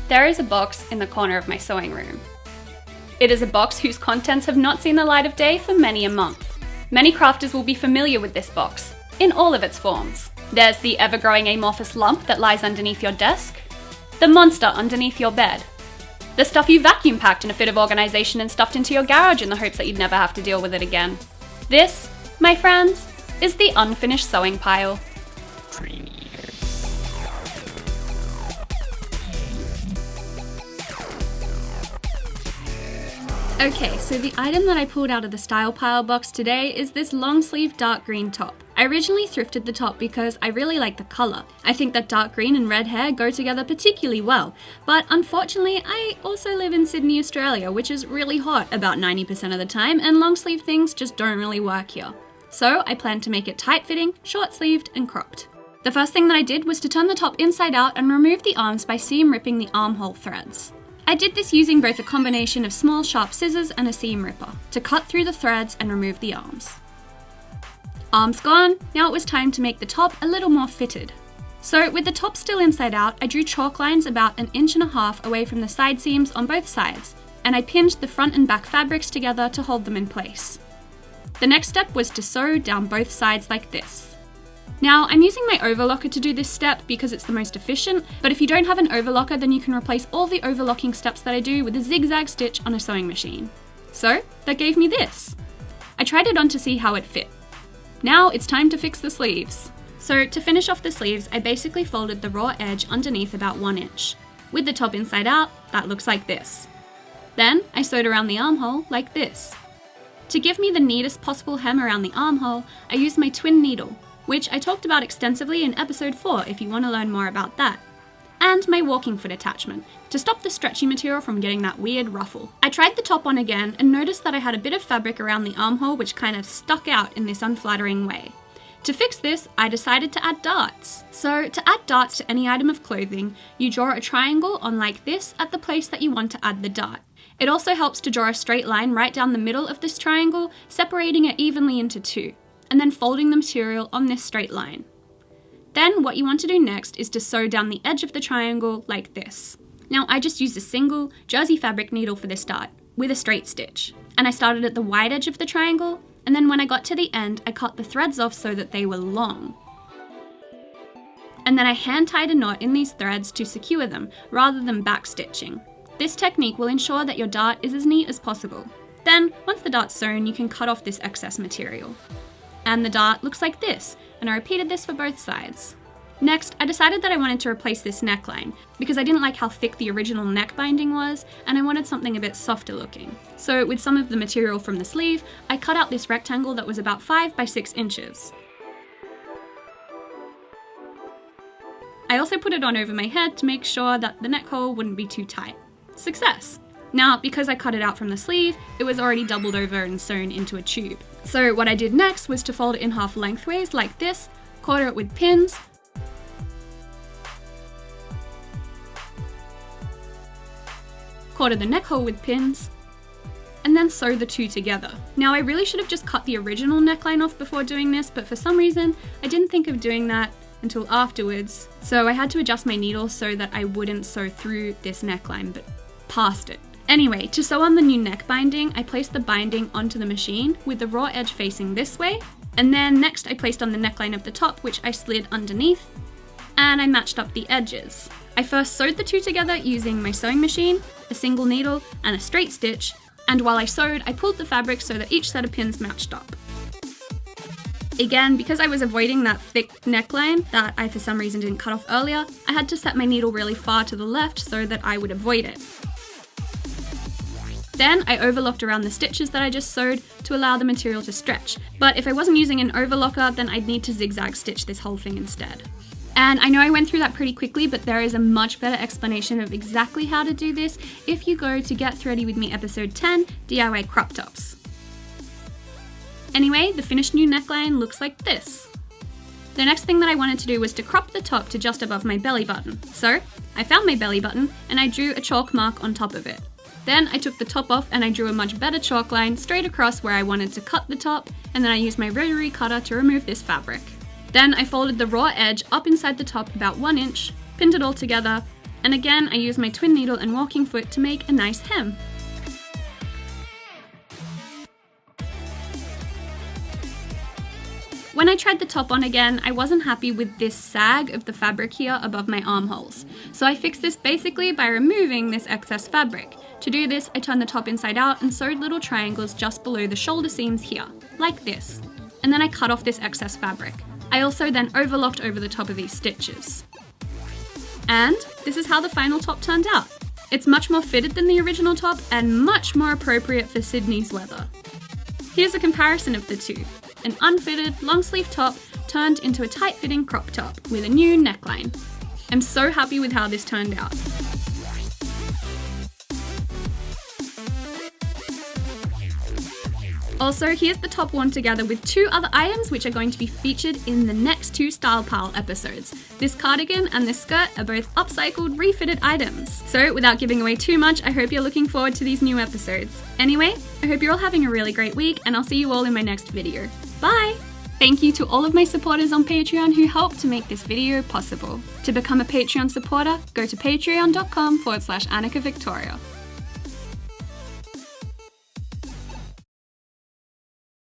There is a box in the corner of my sewing room. It is a box whose contents have not seen the light of day for many a month. Many crafters will be familiar with this box, in all of its forms. There's the ever-growing amorphous lump that lies underneath your desk, the monster underneath your bed, the stuff you vacuum packed in a fit of organisation and stuffed into your garage in the hopes that you'd never have to deal with it again. This, my friends, is the unfinished sewing pile. Okay, so the item that I pulled out of the style pile box today is this long sleeve dark green top. I originally thrifted the top because I really like the colour. I think that dark green and red hair go together particularly well, but unfortunately I also live in Sydney, Australia, which is really hot about 90% of the time, and long sleeve things just don't really work here. So I planned to make it tight fitting, short sleeved and cropped. The first thing that I did was to turn the top inside out and remove the arms by seam ripping the armhole threads. I did this using both a combination of small sharp scissors and a seam ripper to cut through the threads and remove the arms. Arms gone, now it was time to make the top a little more fitted. So with the top still inside out, I drew chalk lines about 1.5 inches away from the side seams on both sides, and I pinned the front and back fabrics together to hold them in place. The next step was to sew down both sides like this. Now, I'm using my overlocker to do this step because it's the most efficient, but if you don't have an overlocker, then you can replace all the overlocking steps that I do with a zig-zag stitch on a sewing machine. So, that gave me this. I tried it on to see how it fit. Now it's time to fix the sleeves. So to finish off the sleeves, I basically folded the raw edge underneath about 1 inch. With the top inside out, that looks like this. Then I sewed around the armhole like this. To give me the neatest possible hem around the armhole, I used my twin needle, which I talked about extensively in episode 4 if you want to learn more about that, and my walking foot attachment, to stop the stretchy material from getting that weird ruffle. I tried the top on again and noticed that I had a bit of fabric around the armhole which kind of stuck out in this unflattering way. To fix this, I decided to add darts. So to add darts to any item of clothing, you draw a triangle on like this at the place that you want to add the dart. It also helps to draw a straight line right down the middle of this triangle, separating it evenly into two, and then folding the material on this straight line. Then what you want to do next is to sew down the edge of the triangle like this. Now I just used a single jersey fabric needle for this dart, with a straight stitch. And I started at the wide edge of the triangle, and then when I got to the end, I cut the threads off so that they were long. And then I hand tied a knot in these threads to secure them, rather than back stitching. This technique will ensure that your dart is as neat as possible. Then, once the dart's sewn, you can cut off this excess material. And the dart looks like this, and I repeated this for both sides. Next, I decided that I wanted to replace this neckline, because I didn't like how thick the original neck binding was, and I wanted something a bit softer looking. So with some of the material from the sleeve, I cut out this rectangle that was about 5 by 6 inches. I also put it on over my head to make sure that the neck hole wouldn't be too tight. Success! Now, because I cut it out from the sleeve, it was already doubled over and sewn into a tube. So what I did next was to fold it in half lengthways like this, quarter it with pins, quarter the neck hole with pins, and then sew the two together. Now I really should have just cut the original neckline off before doing this, but for some reason I didn't think of doing that until afterwards, so I had to adjust my needle so that I wouldn't sew through this neckline, but past it. Anyway, to sew on the new neck binding, I placed the binding onto the machine with the raw edge facing this way, and then next I placed on the neckline of the top, which I slid underneath, and I matched up the edges. I first sewed the two together using my sewing machine, a single needle, and a straight stitch, and while I sewed, I pulled the fabric so that each set of pins matched up. Again, because I was avoiding that thick neckline that I for some reason didn't cut off earlier, I had to set my needle really far to the left so that I would avoid it. Then I overlocked around the stitches that I just sewed to allow the material to stretch, but if I wasn't using an overlocker, then I'd need to zigzag stitch this whole thing instead. And I know I went through that pretty quickly, but there is a much better explanation of exactly how to do this if you go to Get Thready With Me episode 10, DIY crop tops. Anyway, the finished new neckline looks like this. The next thing that I wanted to do was to crop the top to just above my belly button. So I found my belly button and I drew a chalk mark on top of it. Then I took the top off and I drew a much better chalk line straight across where I wanted to cut the top, and then I used my rotary cutter to remove this fabric. Then I folded the raw edge up inside the top about 1 inch, pinned it all together, And again, I use my twin needle and walking foot to make a nice hem. When I tried the top on again, I wasn't happy with this sag of the fabric here above my armholes. So I fixed this basically by removing this excess fabric. To do this, I turned the top inside out and sewed little triangles just below the shoulder seams here, like this. And then I cut off this excess fabric. I also then overlocked over the top of these stitches. And this is how the final top turned out. It's much more fitted than the original top and much more appropriate for Sydney's weather. Here's a comparison of the two. An unfitted long sleeve top turned into a tight-fitting crop top with a new neckline. I'm so happy with how this turned out. Also, here's the top worn together with two other items which are going to be featured in the next 2 Style Pile episodes. This cardigan and this skirt are both upcycled, refitted items. So, without giving away too much, I hope you're looking forward to these new episodes. Anyway, I hope you're all having a really great week, and I'll see you all in my next video. Bye! Thank you to all of my supporters on Patreon who helped to make this video possible. To become a Patreon supporter, go to patreon.com/AnnikaVictoria.